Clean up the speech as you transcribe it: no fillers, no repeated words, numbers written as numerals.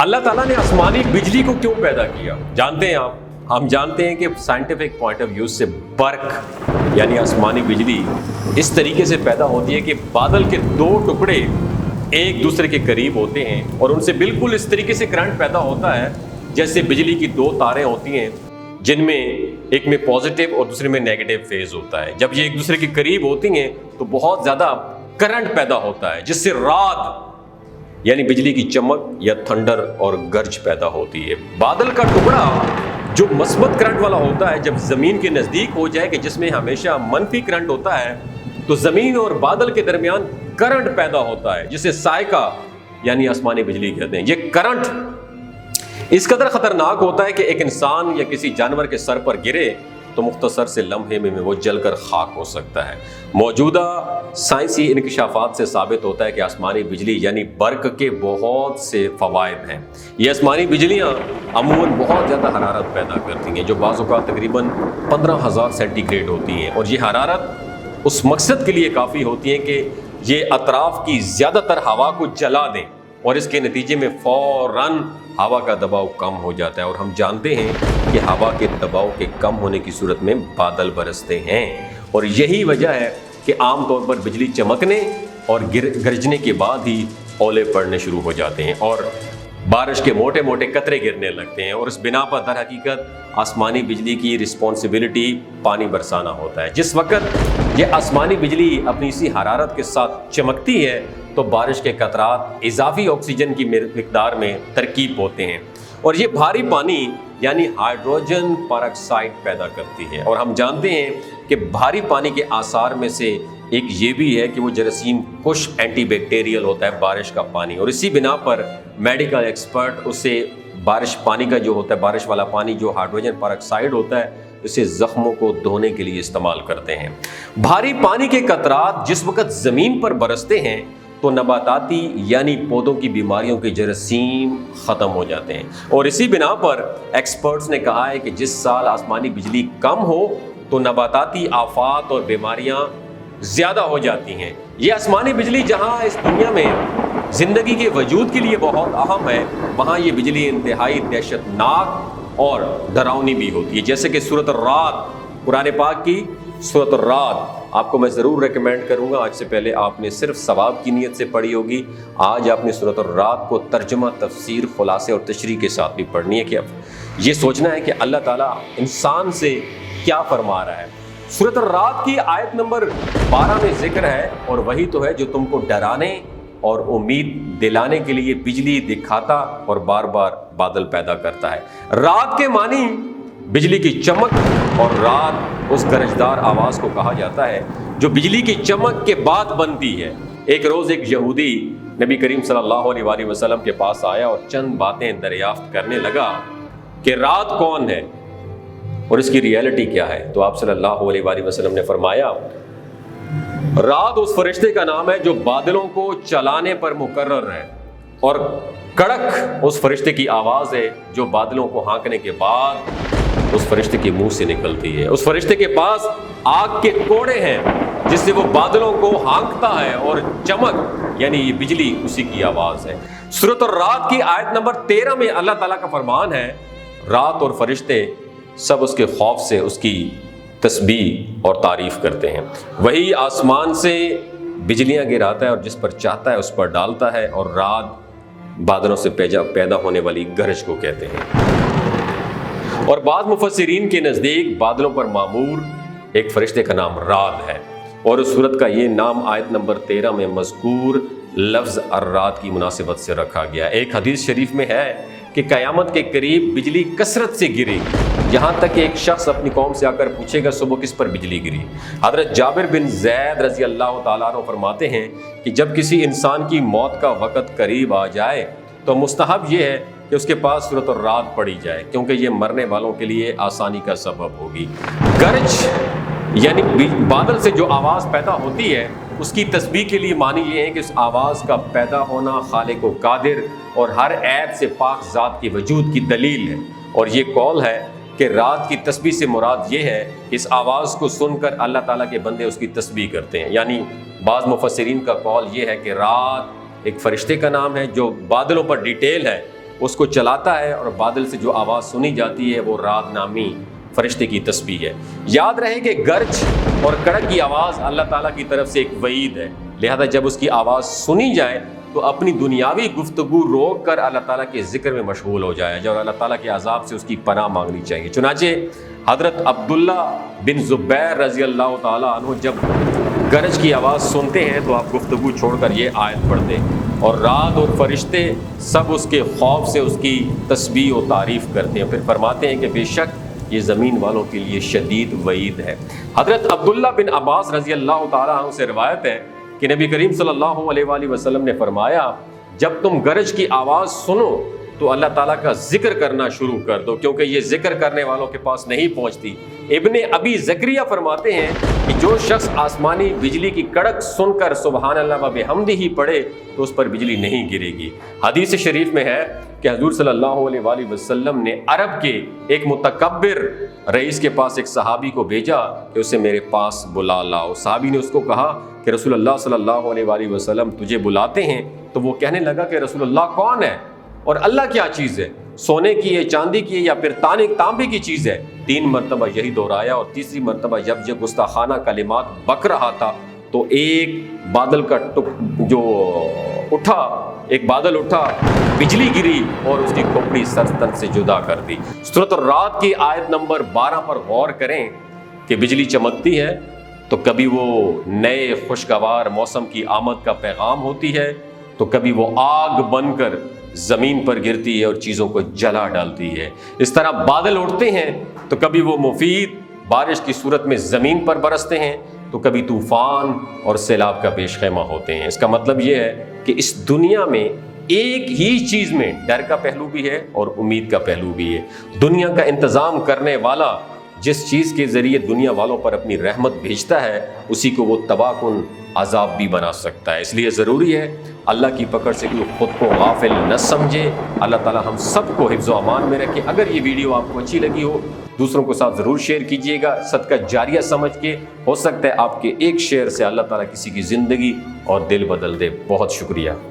اللہ تعالیٰ نے آسمانی بجلی کو کیوں پیدا کیا جانتے ہیں آپ؟ ہم جانتے ہیں کہ سائنٹیفک پوائنٹ آف ویو سے برق یعنی آسمانی بجلی اس طریقے سے پیدا ہوتی ہے کہ بادل کے دو ٹکڑے ایک دوسرے کے قریب ہوتے ہیں اور ان سے بالکل اس طریقے سے کرنٹ پیدا ہوتا ہے جیسے بجلی کی دو تاریں ہوتی ہیں جن میں ایک میں پازیٹیو اور دوسرے میں نیگیٹو فیز ہوتا ہے. جب یہ ایک دوسرے کے قریب ہوتی ہیں تو بہت زیادہ کرنٹ پیدا ہوتا ہے جس سے رعد یعنی بجلی کی چمک یا تھنڈر اور گرج پیدا ہوتی ہے. بادل کا ٹکڑا جو مثبت کرنٹ والا ہوتا ہے جب زمین کے نزدیک ہو جائے کہ جس میں ہمیشہ منفی کرنٹ ہوتا ہے تو زمین اور بادل کے درمیان کرنٹ پیدا ہوتا ہے جسے سائیکا یعنی آسمانی بجلی کہتے ہیں. یہ کرنٹ اس قدر خطرناک ہوتا ہے کہ ایک انسان یا کسی جانور کے سر پر گرے تو مختصر سے لمحے میں وہ جل کر خاک ہو سکتا ہے. موجودہ سائنسی انکشافات سے ثابت ہوتا ہے کہ آسمانی بجلی یعنی برق کے بہت سے فوائد ہیں. یہ آسمانی بجلیاں عموماً بہت زیادہ حرارت پیدا کرتی ہیں جو بعض اوقات تقریباً 15,000 سینٹی گریڈ ہوتی ہیں اور یہ حرارت اس مقصد کے لیے کافی ہوتی ہے کہ یہ اطراف کی زیادہ تر ہوا کو جلا دیں اور اس کے نتیجے میں فوراً ہوا کا دباؤ کم ہو جاتا ہے. اور ہم جانتے ہیں کہ ہوا کے دباؤ کے کم ہونے کی صورت میں بادل برستے ہیں اور یہی وجہ ہے کہ عام طور پر بجلی چمکنے اور گرجنے کے بعد ہی اولے پڑنے شروع ہو جاتے ہیں اور بارش کے موٹے موٹے قطرے گرنے لگتے ہیں. اور اس بنا پر در حقیقت آسمانی بجلی کی رسپانسبلٹی پانی برسانا ہوتا ہے. جس وقت یہ آسمانی بجلی اپنی اسی حرارت کے ساتھ چمکتی ہے تو بارش کے قطرات اضافی آکسیجن کی مقدار میں ترکیب ہوتے ہیں اور یہ بھاری پانی یعنی ہائیڈروجن پر آکسائڈ پیدا کرتی ہے. اور ہم جانتے ہیں کہ بھاری پانی کے آثار میں سے ایک یہ بھی ہے کہ وہ جراثیم کش اینٹی بیکٹیریل ہوتا ہے بارش کا پانی اور اسی بنا پر میڈیکل ایکسپرٹ اسے بارش پانی کا جو ہوتا ہے بارش والا پانی جو ہائیڈروجن پر آکسائڈ ہوتا ہے اسے زخموں کو دھونے کے لیے استعمال کرتے ہیں. بھاری پانی کے قطرات جس وقت زمین پر برستے ہیں تو نباتاتی یعنی پودوں کی بیماریوں کے جراثیم ختم ہو جاتے ہیں اور اسی بنا پر ایکسپرٹس نے کہا ہے کہ جس سال آسمانی بجلی کم ہو تو نباتاتی آفات اور بیماریاں زیادہ ہو جاتی ہیں. یہ آسمانی بجلی جہاں اس دنیا میں زندگی کے وجود کے لیے بہت اہم ہے وہاں یہ بجلی انتہائی دہشت ناک اور ڈراؤنی بھی ہوتی ہے. جیسے کہ سورۃ الرعد قرآن پاک کی سورۃ الرعد آپ کو میں ضرور ریکمینڈ کروں گا. آج سے پہلے آپ نے صرف ثواب کی نیت سے پڑھی ہوگی. آج آپ نے سورۃ الرعد کو ترجمہ تفسیر خلاصے اور تشریح کے ساتھ بھی پڑھنی ہے کہ اب یہ سوچنا ہے کہ اللہ تعالیٰ انسان سے کیا فرما رہا ہے. سورۃ الرعد کی آیت نمبر 12 میں ذکر ہے اور وہی تو ہے جو تم کو ڈرانے اور امید دلانے کے لیے بجلی دکھاتا اور بار بار بادل پیدا کرتا ہے. رات کے معنی بجلی کی چمک اور رات اس گرجدار آواز کو کہا جاتا ہے جو بجلی کی چمک کے بعد بنتی ہے. ایک روز ایک یہودی نبی کریم صلی اللہ علیہ وآلہ وسلم کے پاس آیا اور چند باتیں دریافت کرنے لگا کہ رات کون ہے اور اس کی ریئلٹی کیا ہے. تو آپ صلی اللہ علیہ وآلہ وسلم نے فرمایا رات اس فرشتے کا نام ہے جو بادلوں کو چلانے پر مقرر ہے اور کڑک اس فرشتے کی آواز ہے جو بادلوں کو ہانکنے کے بعد اس فرشتے کے منہ سے نکلتی ہے. اس فرشتے کے پاس آگ کے کوڑے ہیں جس سے وہ بادلوں کو ہانکتا ہے اور چمک یعنی یہ بجلی اسی کی آواز ہے. سورۃ الرعد کی آیت نمبر 13 میں اللہ تعالیٰ کا فرمان ہے رات اور فرشتے سب اس کے خوف سے اس کی تسبیح اور تعریف کرتے ہیں. وہی آسمان سے بجلیاں گراتا ہے اور جس پر چاہتا ہے اس پر ڈالتا ہے اور رات بادلوں سے پیدا ہونے والی گرج کو کہتے ہیں. اور بعض مفسرین کے نزدیک بادلوں پر معمور ایک فرشتے کا نام رعد ہے اور اس سورت کا یہ نام آیت نمبر 13 میں مذکور لفظ الرعد کی مناسبت سے رکھا گیا. ایک حدیث شریف میں ہے کہ قیامت کے قریب بجلی کثرت سے گرے گی یہاں تک کہ ایک شخص اپنی قوم سے آ کر پوچھے گا صبح کس پر بجلی گری. حضرت جابر بن زید رضی اللہ تعالیٰ عنہ فرماتے ہیں کہ جب کسی انسان کی موت کا وقت قریب آ جائے تو مستحب یہ ہے کہ اس کے پاس سورۃ الرعد پڑھی جائے کیونکہ یہ مرنے والوں کے لیے آسانی کا سبب ہوگی. گرج یعنی بادل سے جو آواز پیدا ہوتی ہے اس کی تسبیح کے لیے معنی یہ ہے کہ اس آواز کا پیدا ہونا خالق و قادر اور ہر عیب سے پاک ذات کے وجود کی دلیل ہے. اور یہ قول ہے کہ رات کی تسبیح سے مراد یہ ہے کہ اس آواز کو سن کر اللہ تعالیٰ کے بندے اس کی تسبیح کرتے ہیں. یعنی بعض مفسرین کا قول یہ ہے کہ رات ایک فرشتے کا نام ہے جو بادلوں پر ڈیٹیل ہے اس کو چلاتا ہے، اور بادل سے جو آواز سنی جاتی ہے وہ رعد نامی فرشتے کی تسبیح ہے۔ یاد رہے کہ گرج اور کڑک کی آواز اللہ تعالیٰ کی طرف سے ایک وعید ہے، لہذا جب اس کی آواز سنی جائے تو اپنی دنیاوی گفتگو روک کر اللہ تعالیٰ کے ذکر میں مشغول ہو جائے اور اللہ تعالیٰ کے عذاب سے اس کی پناہ مانگنی چاہیے۔ چنانچہ حضرت عبداللہ بن زبیر رضی اللہ تعالیٰ عنہ جب گرج کی آواز سنتے ہیں تو آپ گفتگو چھوڑ کر یہ آیت پڑھتے ہیں، اور رعد اور فرشتے سب اس کے خوف سے اس کی تسبیح و تعریف کرتے ہیں، پھر فرماتے ہیں کہ بے شک یہ زمین والوں کے لیے شدید وعید ہے۔ حضرت عبداللہ بن عباس رضی اللہ تعالیٰ عنہ سے روایت ہے کہ نبی کریم صلی اللہ علیہ وآلہ وسلم نے فرمایا، جب تم گرج کی آواز سنو تو اللہ تعالیٰ کا ذکر کرنا شروع کر دو، کیونکہ یہ ذکر کرنے والوں کے پاس نہیں پہنچتی۔ ابن ابی زکریہ فرماتے ہیں کہ جو شخص آسمانی بجلی کی کڑک سن کر سبحان اللہ و بحمدہ ہی پڑھے تو اس پر بجلی نہیں گرے گی۔ حدیث شریف میں ہے کہ حضور صلی اللہ علیہ وآلہ وسلم نے عرب کے ایک متکبر رئیس کے پاس ایک صحابی کو بھیجا کہ اسے میرے پاس بلا لاؤ۔ صحابی نے اس کو کہا کہ رسول اللہ صلی اللہ علیہ وآلہ وسلم تجھے بلاتے ہیں، تو وہ کہنے لگا کہ رسول اللہ کون ہے اور اللہ کیا چیز ہے، سونے کی ہے، چاندی کی ہے، یا پھر تانبے کی چیز ہے؟ 3 مرتبہ یہی دہرایا، اور تیسری مرتبہ جب یہ گستاخانہ کلمات بک رہا تھا تو ایک بادل کا جو اٹھا، ایک بادل اٹھا، بجلی گری اور اس کی کھوپڑی سرتن سے جدا کر دی۔ سورۃ الرعد کی آیت نمبر 12 پر غور کریں کہ بجلی چمکتی ہے تو کبھی وہ نئے خوشگوار موسم کی آمد کا پیغام ہوتی ہے، تو کبھی وہ آگ بن کر زمین پر گرتی ہے اور چیزوں کو جلا ڈالتی ہے۔ اس طرح بادل اٹھتے ہیں تو کبھی وہ مفید بارش کی صورت میں زمین پر برستے ہیں، تو کبھی طوفان اور سیلاب کا پیش خیمہ ہوتے ہیں۔ اس کا مطلب یہ ہے کہ اس دنیا میں ایک ہی چیز میں ڈر کا پہلو بھی ہے اور امید کا پہلو بھی ہے۔ دنیا کا انتظام کرنے والا جس چیز کے ذریعے دنیا والوں پر اپنی رحمت بھیجتا ہے، اسی کو وہ تباہ کن عذاب بھی بنا سکتا ہے۔ اس لیے ضروری ہے اللہ کی پکڑ سے کوئی خود کو غافل نہ سمجھے۔ اللہ تعالی ہم سب کو حفظ و امان میں رکھے۔ اگر یہ ویڈیو آپ کو اچھی لگی ہو دوسروں کے ساتھ ضرور شیئر کیجیے گا، صدقہ جاریہ سمجھ کے۔ ہو سکتا ہے آپ کے ایک شیئر سے اللہ تعالیٰ کسی کی زندگی اور دل بدل دے۔ بہت شکریہ۔